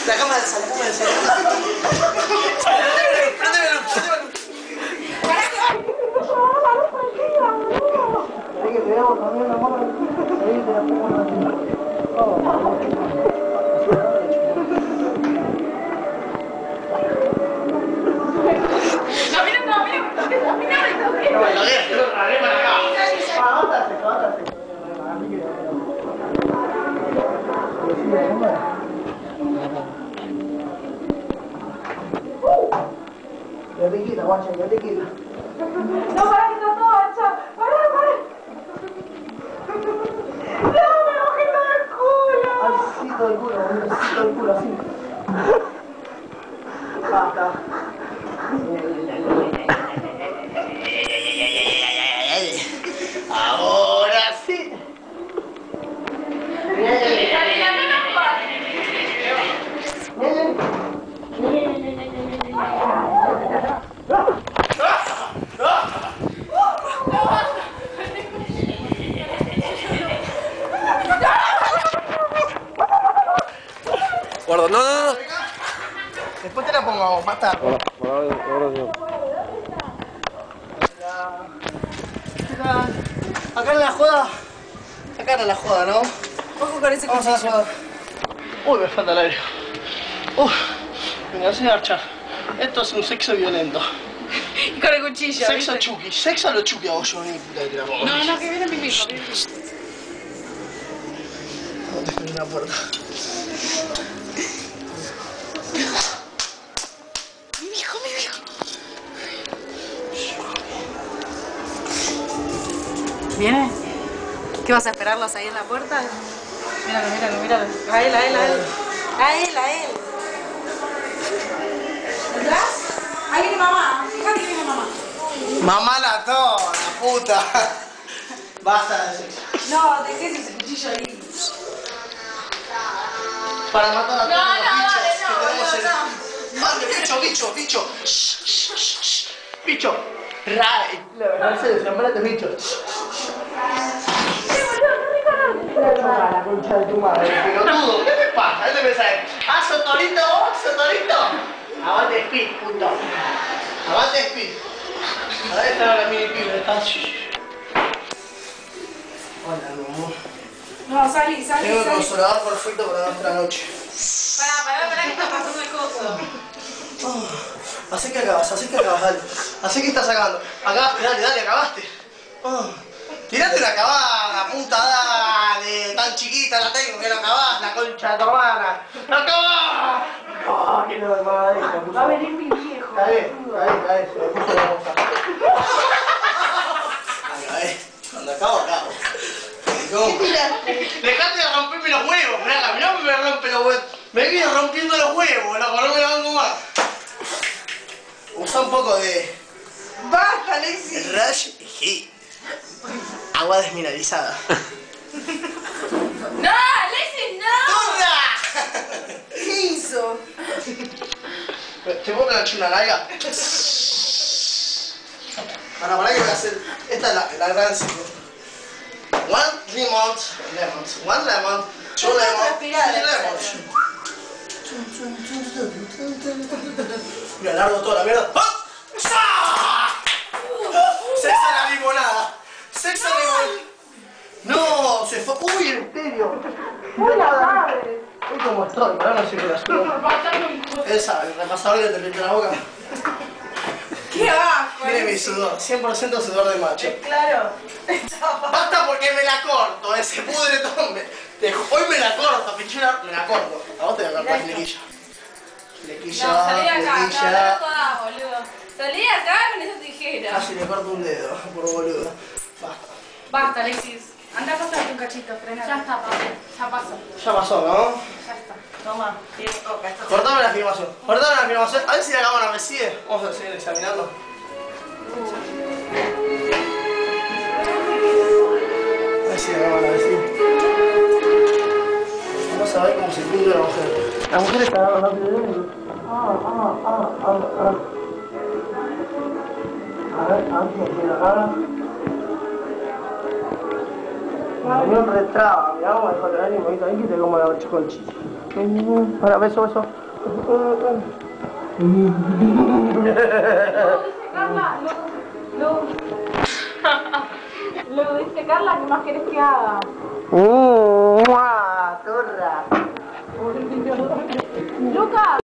La cama del salón, yo te quito, guacha, yo te quito. No, para que está todo hecho. Para. No, me mojé todo el culo. Ay, sí, todo el culo, sí, todo el culo, así. Basta. Ahora sí. Guarda, no. Después te la pongo más tarde. Acá en la joda. Acá en la joda, ¿no? Ojo con ese Vamos a la cuchillo. joda. Uy, me falta el aire. Me hace archar. Esto es un sexo violento. Y con el cuchillo. Sexo ¿viste? chuki. Sexo a lo chuki hago yo, ni puta que te la pongo. No, que viene mi mismo. No te estoy en la puerta. Mi viejo. ¿Viene? ¿Qué vas a esperarlos ahí en la puerta? Míralo. A él. ¿Atrás? Ahí viene mamá. Fíjate que viene mamá. Mamá la toda, puta. Basta de sexo. No, dejé ese cuchillo ahí. Para matar a todos los bichos dale, que tenemos no. Mande, bicho. Bicho. Ray. La verdad, en serio, llamate bicho. La concha de tu madre, pelotudo. ¿Qué te pasa? ¿Qué te pensás? ¿Ah, sotorito vos? ¿Sotorito? Aguante speed, puto. Aguante speed. Ahora está la mini pibe, está. Hola, mi amor. No, salí. Tengo el consolador perfecto para nuestra noche. Pará, que está pasando el coso. Así que acabas, dale. Así que estás sacando. Acabaste, dale, acabaste. Tirate la acabada, puta, dale. Tan chiquita la tengo que la acabás, la concha de tu hermana. ¡La acabás! ¡Oh, qué no, mamadita! Va a venir mi viejo. Está bien, se me puso la boca. Acabé. Cuando acabo. ¿Qué tiraste? Dejate de romperme los huevos, Braga. Mirá que me rompe los huevos. Me viene rompiendo los huevos, loco, no me la banco más. Usa un poco de Basta, Alexis. Rush Heat. Agua desmineralizada. No, Alexis, no. ¡Turra! ¿Qué hizo? ¿Te puedo planchar una larga? Para que voy a hacer. Esta es la gran secret. One lemon, two lemons, three lemons. Mira, largo toda la mierda. Sexo a la limonada. Sexo a la limonada. No, se fue. Uy, el estéreo. ¡Uy, la madre! Uy, como estoy, pero no sirve la sudor. Él sabe, el repasador que te limpia la boca. ¡Qué asco! Tiene mi sudor, 100% sudor de macho. Claro. Basta porque me la corto, se pudre todo. Hoy me la corto, pichula, me la corto. A vos te voy a cortar flequilla. Flequilla, No, salí acá, flequilla. no jodas, boludo. Salí acá con esa tijera. Casi le corto un dedo, por boludo. Basta. Basta, Alexis. Anda a pasarte un cachito, frena. Ya está, papá. Ya pasó. Ya pasó, ¿no? Ya está. Toma. Tienes coca. Esto Cortame la filmación. A ver si la cámara me sigue. Vamos a seguir examinando. el punto de la mujer. La mujer está dando rápido. A ver, antes de la cara. Me un retraba, mirá cómo dejó el ánimo ahí que te como la chiconchi. Para, beso, beso. Carla, luego dice Carla, ¿qué más querés que haga? ¡Mua! ¡Torra! Lucas.